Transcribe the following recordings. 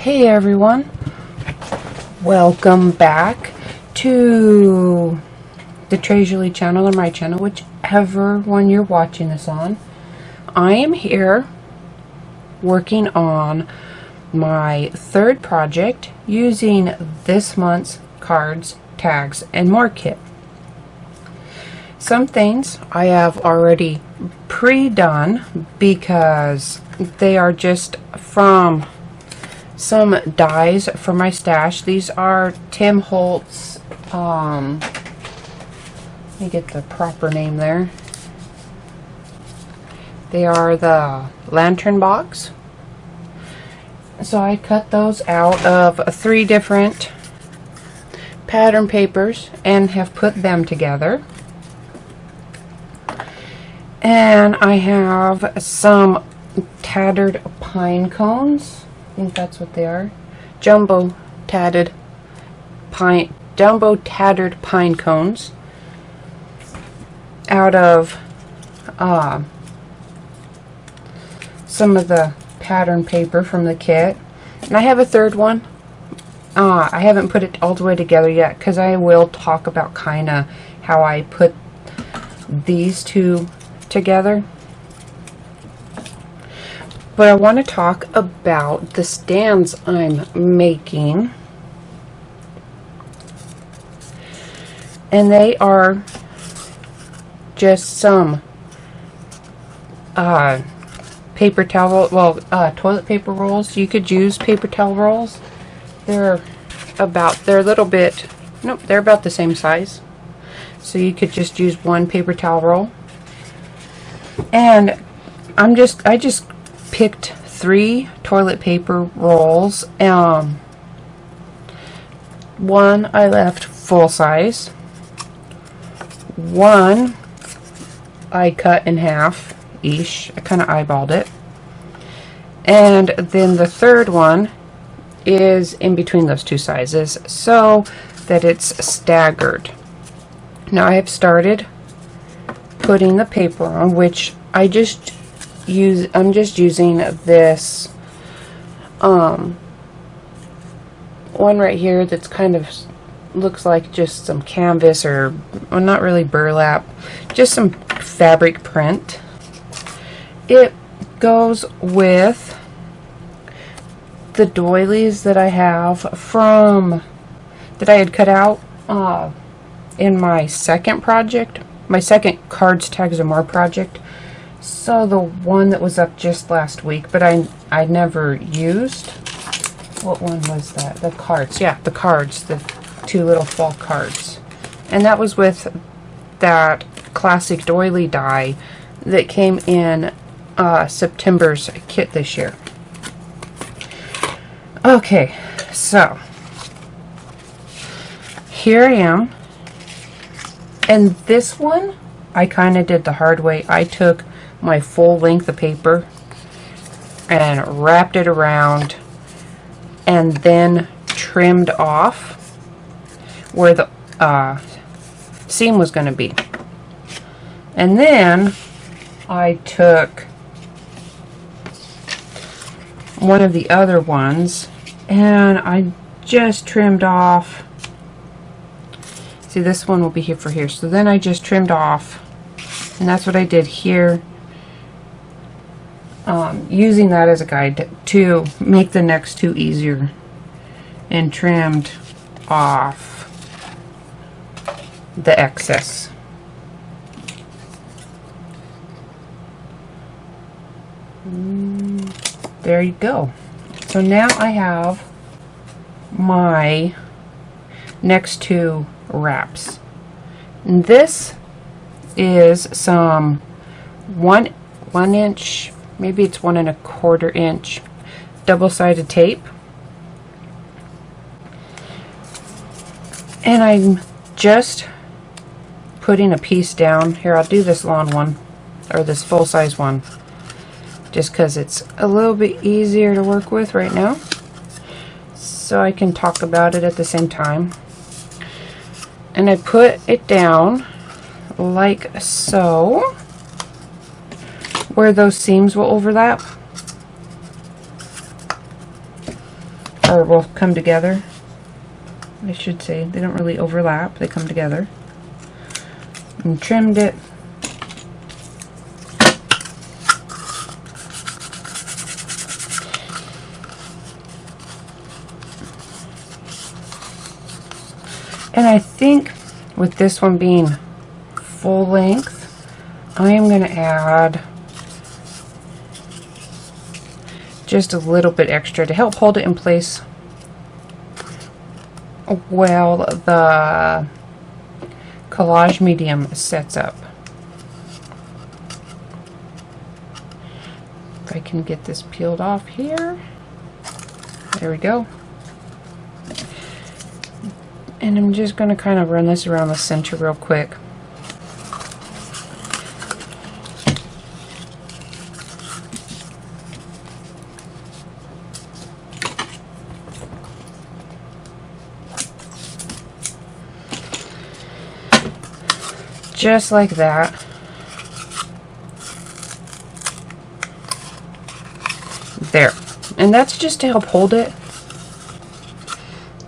Hey everyone, welcome back to the Tres Jolie channel, or my channel, whichever one you're watching this on. I am here working on my third project using this month's cards, tags, and more kit. Some things I have already pre-done because they are just from some dies from my stash. These are Tim Holtz, let me get the proper name there. They are the lantern box. So I cut those out of 3 different pattern papers and have put them together. And I have some tattered pine cones. I think that's what they are. Jumbo tattered pine cones out of some of the pattern paper from the kit. And I have a third one. I haven't put it all the way together yet because I will talk about kind of how I put these two together. But I want to talk about the stands I'm making. And they are just some paper towel, toilet paper rolls. You could use paper towel rolls. They're about the same size. So you could just use one paper towel roll. And I just picked 3 toilet paper rolls. One I left full size. One I cut in half-ish. I kind of eyeballed it. And then the third one is in between those 2 sizes so that it's staggered. Now I have started putting the paper on, which I'm just using this one right here that's kind of looks like just some canvas, or well, not really burlap, just some fabric print. It goes with the doilies that I have that I had cut out in my second project, my second cards, tags, and more project. So the one that was up just last week, but I never used. What one was that? The cards. Yeah, the cards. The 2 little fall cards. And that was with that classic doily die that came in September's kit this year. Okay, so here I am. And this one, I kind of did the hard way. I took my full length of paper and wrapped it around and then trimmed off where the seam was going to be. And then I took one of the other ones and I just trimmed off. See, this one will be here for here. So then I just trimmed off, and that's what I did here. Using that as a guide to make the next 2 easier, and trimmed off the excess. There you go. So now I have my next 2 wraps. And this is some 1 inch, maybe it's 1 1/4 inch double-sided tape. And I'm just putting a piece down. Here, I'll do this long one, or this full-size one, just because it's a little bit easier to work with right now. So I can talk about it at the same time. And I put it down like so, where those seams will overlap. or will come together. I should say, they don't really overlap, they come together. And trimmed it. And I think with this one being full length, I am going to add just a little bit extra to help hold it in place while the collage medium sets up. If I can get this peeled off here. There we go. And I'm just going to kind of run this around the center real quick. Just like that. There. And that's just to help hold it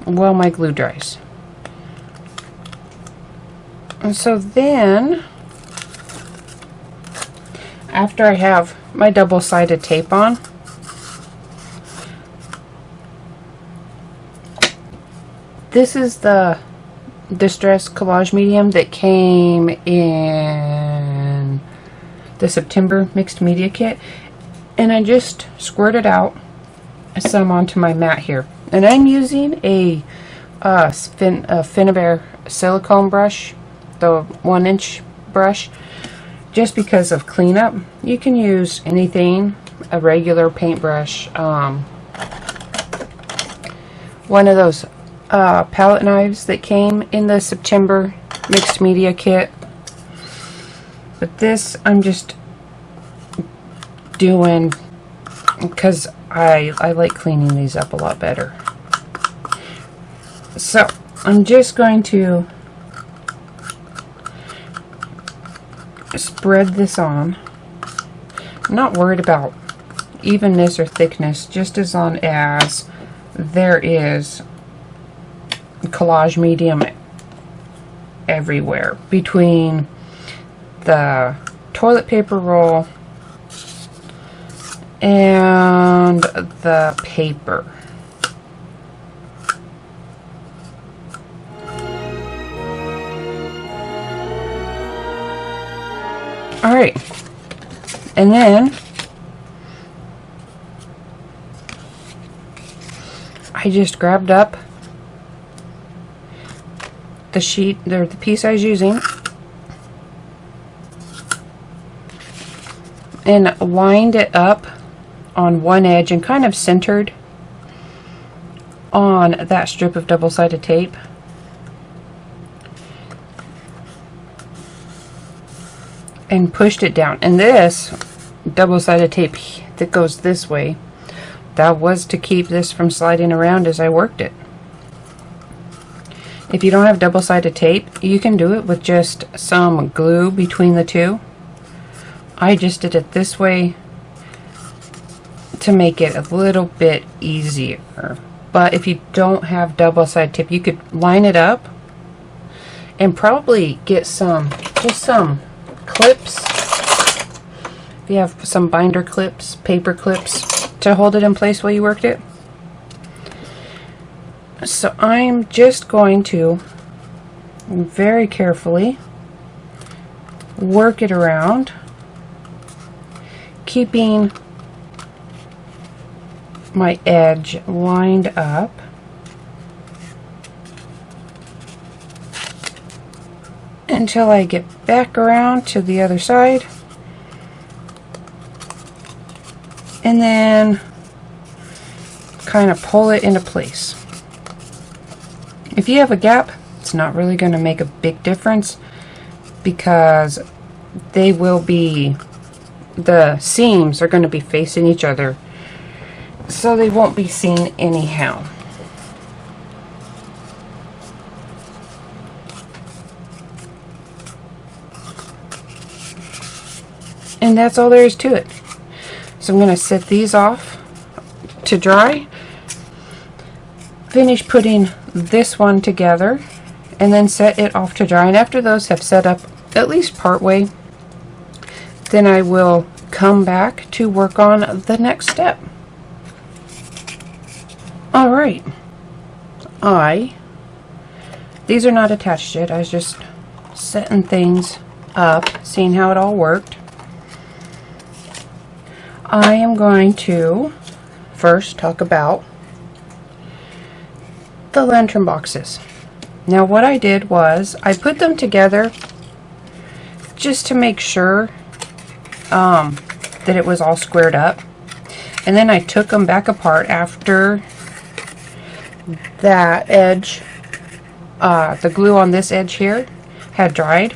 while my glue dries. And so then, after I have my double-sided tape on, this is the Distress Collage Medium that came in the September Mixed Media Kit, and I just squirted out some onto my mat here. And I'm using a Finnabair silicone brush, the 1-inch brush, just because of cleanup. You can use anything, a regular paintbrush, one of those palette knives that came in the September Mixed Media Kit. But this I'm just doing because I like cleaning these up a lot better. So I'm just going to spread this on. I'm not worried about evenness or thickness, just as long as there is collage medium everywhere between the toilet paper roll and the paper. Alright, and then I just grabbed up the sheet, or the piece I was using, and lined it up on one edge and kind of centered on that strip of double-sided tape. And pushed it down. And this double-sided tape that goes this way, that was to keep this from sliding around as I worked it. If you don't have double-sided tape, you can do it with just some glue between the two. I just did it this way to make it a little bit easier. But if you don't have double-sided tape, you could line it up and probably get just some clips. If you have some binder clips, paper clips, to hold it in place while you worked it. So I'm just going to very carefully work it around, keeping my edge lined up. Until I get back around to the other side, and then kind of pull it into place. If you have a gap, it's not really going to make a big difference because they will be, the seams are going to be facing each other, so they won't be seen anyhow. And that's all there is to it. So I'm going to set these off to dry. finish putting this one together and then set it off to dry. And after those have set up at least part way, then I will come back to work on the next step. Alright, these are not attached yet. I was just setting things up, seeing how it all worked. I am going to first talk about the lantern boxes. Now what I did was I put them together just to make sure that it was all squared up, and then I took them back apart after that edge, the glue on this edge here had dried,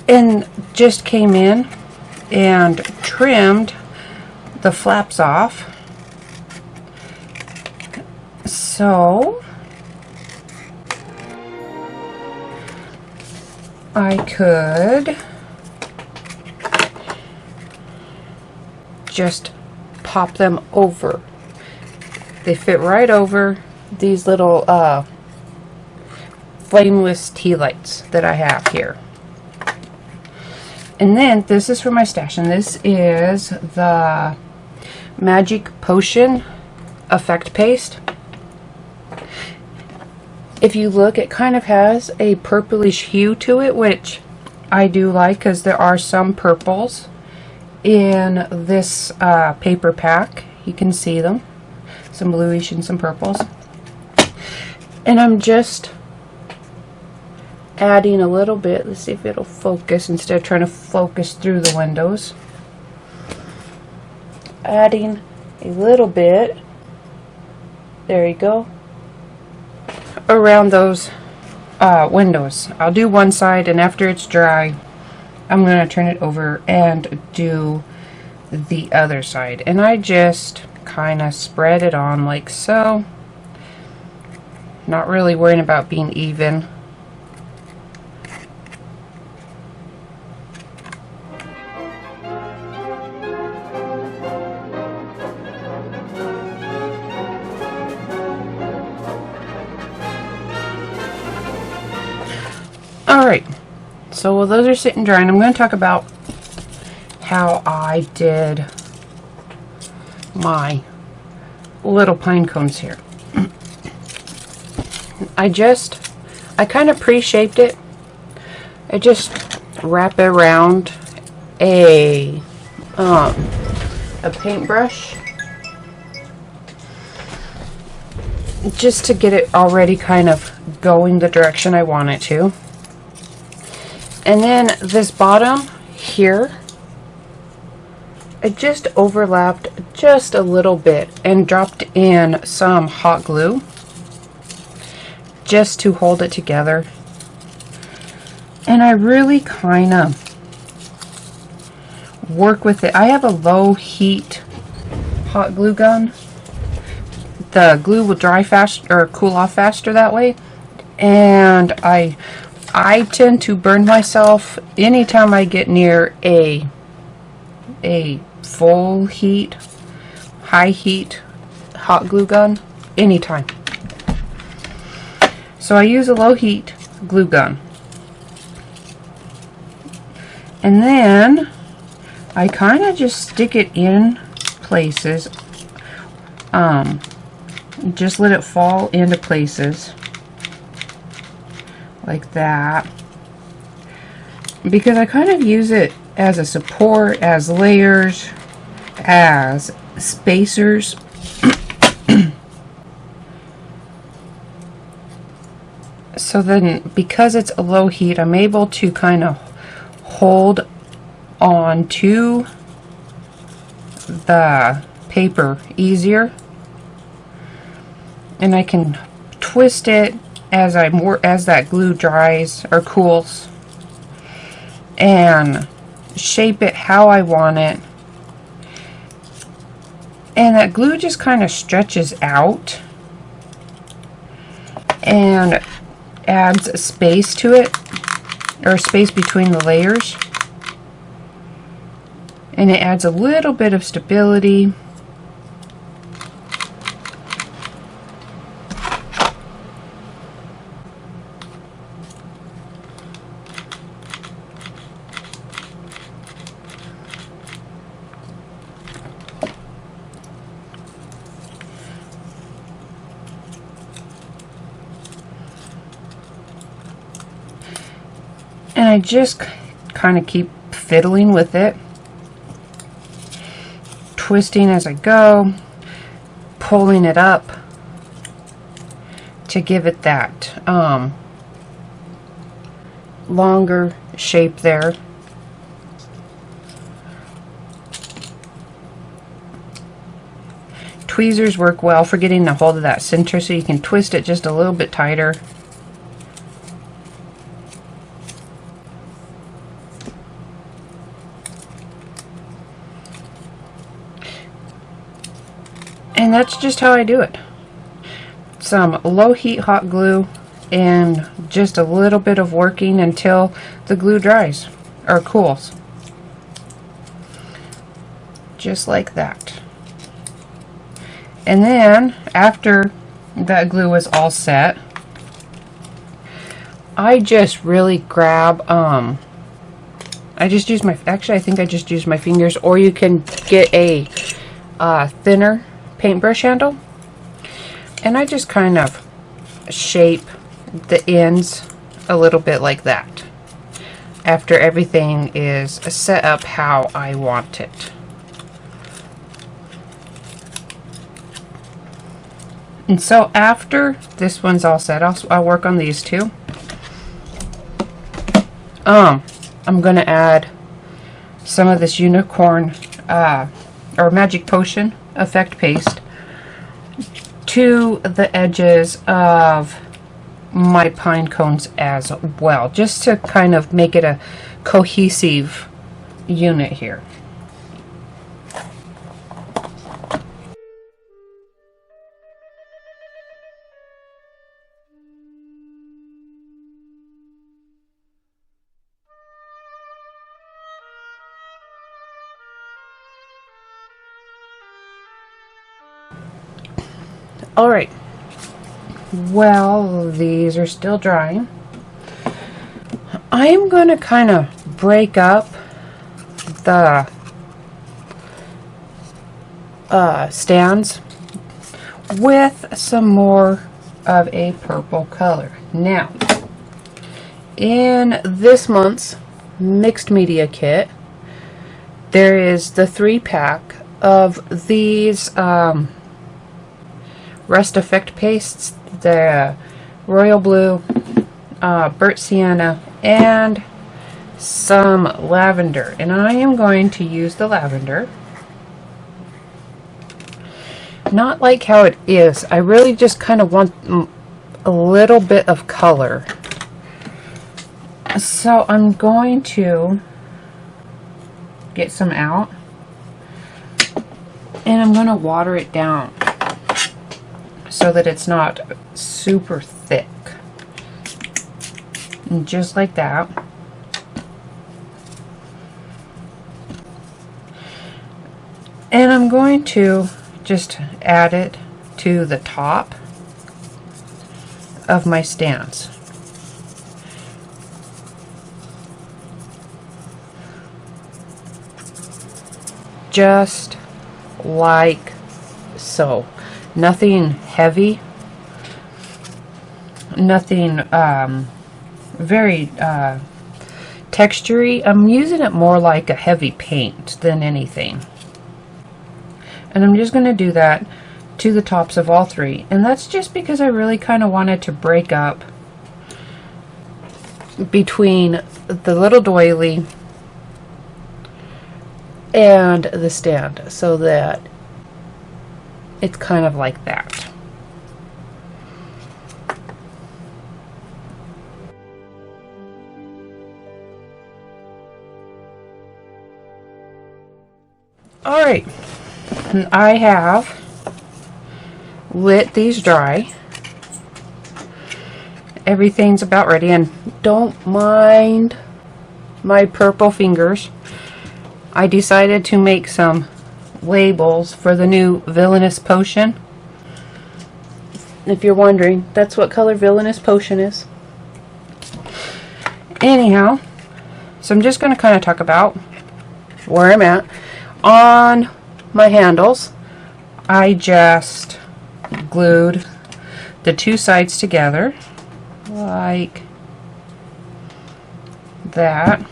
and just came in and trimmed the flaps off so I could just pop them over. They fit right over these little flameless tea lights that I have here. And then this is for my stash, and this is the Magic Potion effect paste. If you look, it kind of has a purplish hue to it, which I do like because there are some purples in this paper pack. You can see them, some bluish and some purples. And I'm just adding a little bit. Let's see if it'll focus instead of trying to focus through the windows. Adding a little bit, there you go, around those windows. I'll do one side, and after it's dry I'm going to turn it over and do the other side. And I just kind of spread it on like so, not really worrying about being even. Alright, so while those are sitting dry, and I'm going to talk about how I did my little pine cones here. I kind of pre-shaped it. I just wrap it around a paintbrush just to get it already kind of going the direction I want it to. And then this bottom here, I just overlapped just a little bit and dropped in some hot glue just to hold it together. And I really kind of work with it. I have a low heat hot glue gun. The glue will dry fast or cool off faster that way, and I tend to burn myself anytime I get near a full heat, high heat hot glue gun, anytime. So I use a low heat glue gun. And then I kind of just stick it in places. Just let it fall into places like that, because I kind of use it as a support, as layers, as spacers. So then, because it's a low heat, I'm able to kind of hold on to the paper easier, and I can twist it as that glue dries or cools, and shape it how I want it. And that glue just kind of stretches out and adds space to it, or space between the layers, and it adds a little bit of stability. I just kind of keep fiddling with it, twisting as I go, pulling it up to give it that longer shape there. Tweezers work well for getting a hold of that center, so you can twist it just a little bit tighter. And that's just how I do it. Some low heat hot glue and just a little bit of working until the glue dries or cools. Just like that. And then after that glue is all set, I just really grab I just use my, actually I think I just use my fingers, or you can get a thinner paintbrush handle, and I just kind of shape the ends a little bit like that after everything is set up how I want it. And so after this one's all set, I'll work on these two. I'm gonna add some of this unicorn or magic potion effect paste to the edges of my pine cones as well, just to kind of make it a cohesive unit here. Alright, well, these are still drying. I'm going to kind of break up the stands with some more of a purple color. Now, in this month's mixed media kit, there is the 3-pack of these rust effect pastes, the royal blue, burnt sienna, and some lavender. And I am going to use the lavender. Not like how it is. I really just kind of want a little bit of color. So I'm going to get some out, and I'm going to water it down so that it's not super thick. And just like that. And I'm going to just add it to the top of my stands. Just like so. Nothing heavy, nothing very textury. I'm using it more like a heavy paint than anything. And I'm just going to do that to the tops of all three. And that's just because I really kind of wanted to break up between the little doily and the stand, so that it's kind of like that. Alright, I have lit these dry. Everything's about ready, and don't mind my purple fingers. I decided to make some labels for the new Villainous Potion. If you're wondering, that's what color Villainous Potion is. Anyhow, so I'm just going to kind of talk about where I'm at. On my handles, I just glued the two sides together like that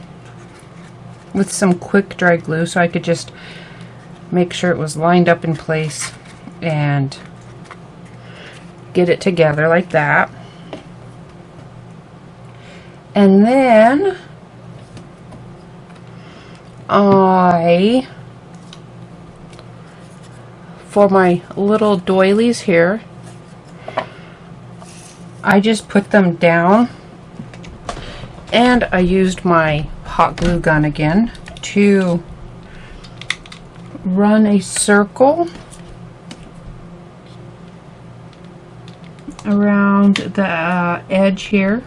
with some quick dry glue so I could just make sure it was lined up in place and get it together like that. And then for my little doilies here, I just put them down, and I used my hot glue gun again to run a circle around the edge here.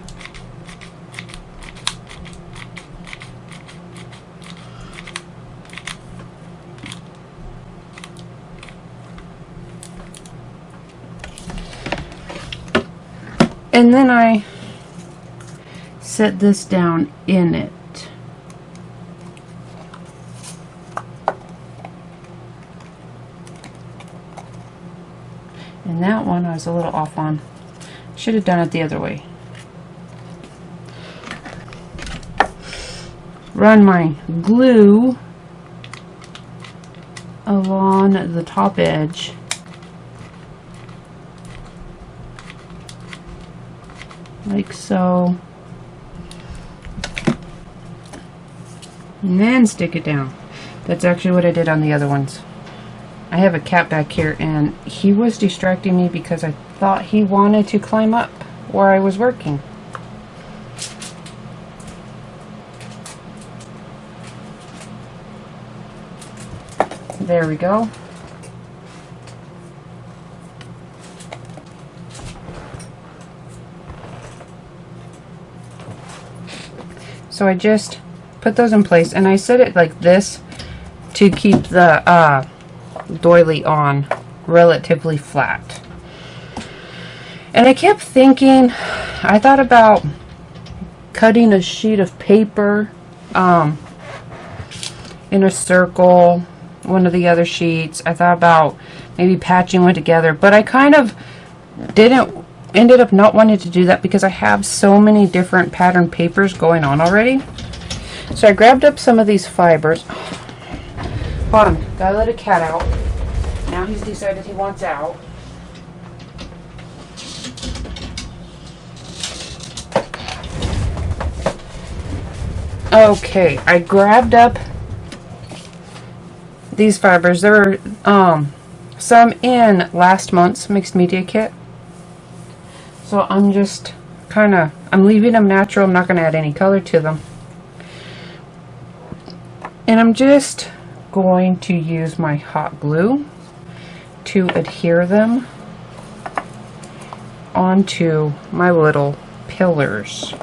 And then I set this down in it. And that one I was a little off on. Should have done it the other way. Run my glue along the top edge. Like so. And then stick it down. That's actually what I did on the other ones. I have a cat back here and he was distracting me because I thought he wanted to climb up where I was working. There we go. So I just put those in place, and I set it like this to keep the doily on relatively flat. And I kept thinking, I thought about cutting a sheet of paper in a circle, one of the other sheets. I thought about maybe patching one together, but I kind of ended up not wanting to do that because I have so many different pattern papers going on already. So I grabbed up some of these fibers. Hold on, gotta let a cat out. Now he's decided he wants out. Okay, I grabbed up these fibers. There were some in last month's mixed media kit. So I'm just I'm leaving them natural. I'm not going to add any color to them. And I'm just going to use my hot glue to adhere them onto my little pillars.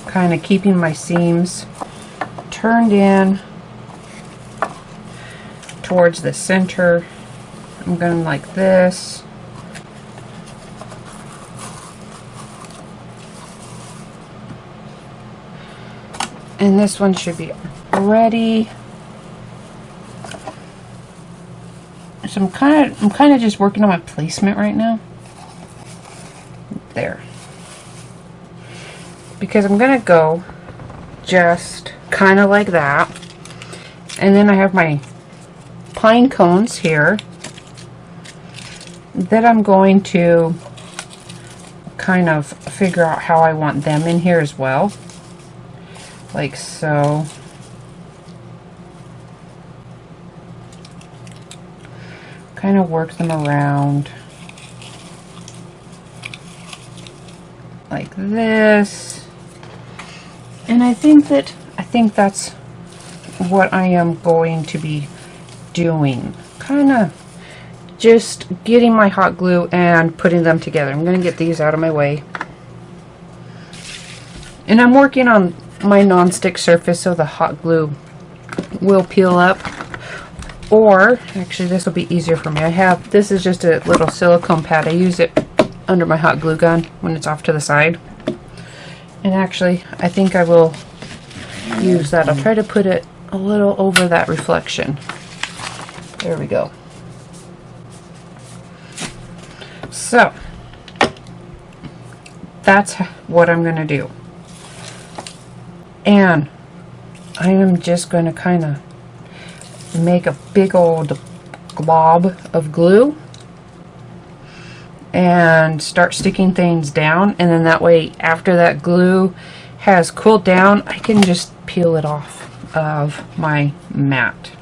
Kind of keeping my seams turned in towards the center. I'm going like this. And this one should be ready. So I'm kind of just working on my placement right now. There. Because I'm going to go just kind of like that. And then I have my pine cones here that I'm going to kind of figure out how I want them in here as well. Like so. Kind of work them around like this. And I think that's what I am going to be doing. Kind of just getting my hot glue and putting them together. I'm going to get these out of my way. And I'm working on my non-stick surface so the hot glue will peel up. Or, actually this will be easier for me. This is just a little silicone pad. I use it under my hot glue gun when it's off to the side. And actually, I think I will use that. I'll try to put it a little over that reflection. There we go. So that's what I'm going to do. And I am just going to kind of make a big old glob of glue and start sticking things down, and then that way after that glue has cooled down I can just peel it off of my mat.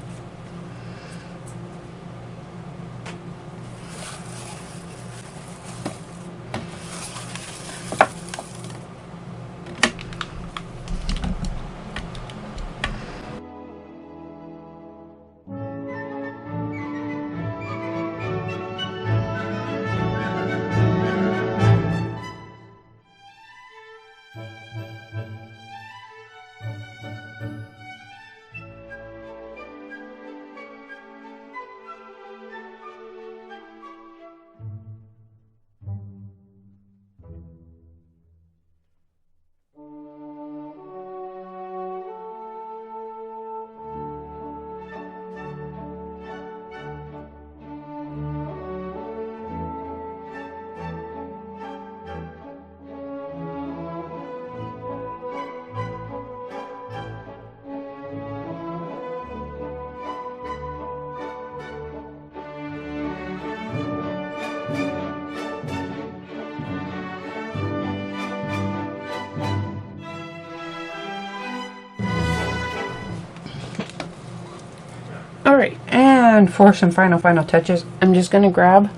Alright, and for some final touches, I'm just going to grab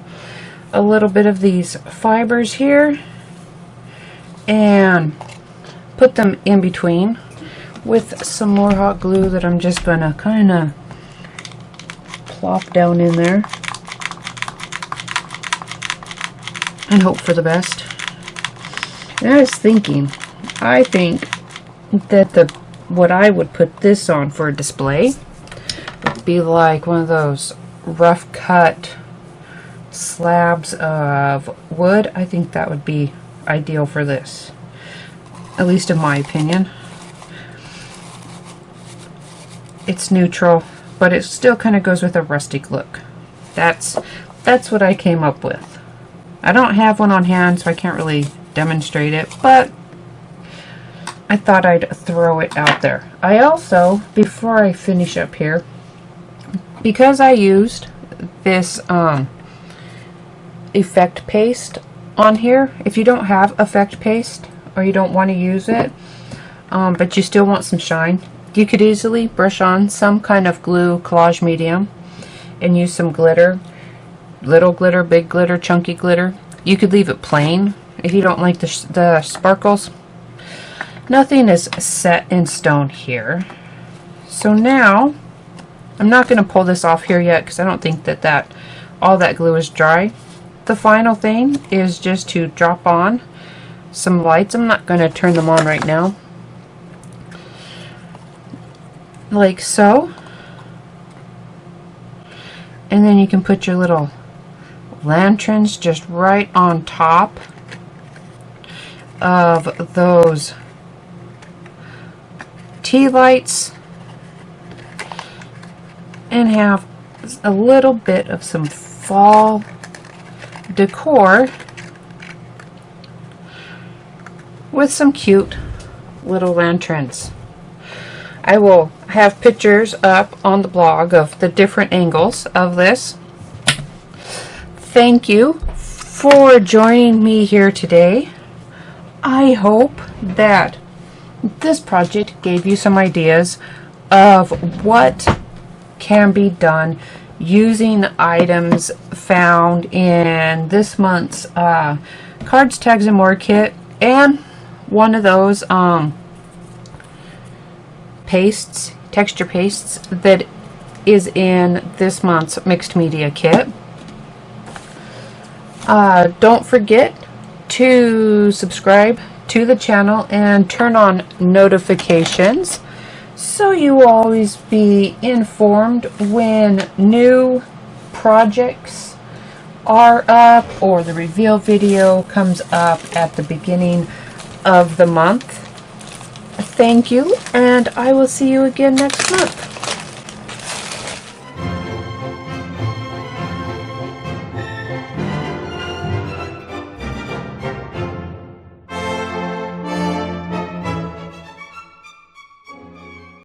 a little bit of these fibers here and put them in between with some more hot glue that I'm just going to kind of plop down in there and hope for the best. And I was thinking, I think that what I would put this on for a display would be like one of those rough cut slabs of wood. I think that would be ideal for this, at least in my opinion. It's neutral, but it still kind of goes with a rustic look. That's what I came up with. I don't have one on hand, so I can't really demonstrate it, but I thought I'd throw it out there. I also, before I finish up here, because I used this effect paste on here, if you don't have effect paste or you don't want to use it, but you still want some shine, you could easily brush on some kind of glue collage medium and use some glitter, little glitter, big glitter, chunky glitter. You could leave it plain if you don't like the sparkles. Nothing is set in stone here. So now I'm not going to pull this off here yet because I don't think that all that glue is dry. The final thing is just to drop on some lights. I'm not going to turn them on right now. Like so. And then you can put your little lanterns just right on top of those Tealights and have a little bit of some fall decor with some cute little lanterns. I will have pictures up on the blog of the different angles of this. Thank you for joining me here today. I hope that this project gave you some ideas of what can be done using items found in this month's Cards, Tags, and More kit, and one of those pastes, texture pastes, that is in this month's mixed media kit. Don't forget to subscribe to the channel and turn on notifications so you will always be informed when new projects are up or the reveal video comes up at the beginning of the month. Thank you, and I will see you again next month.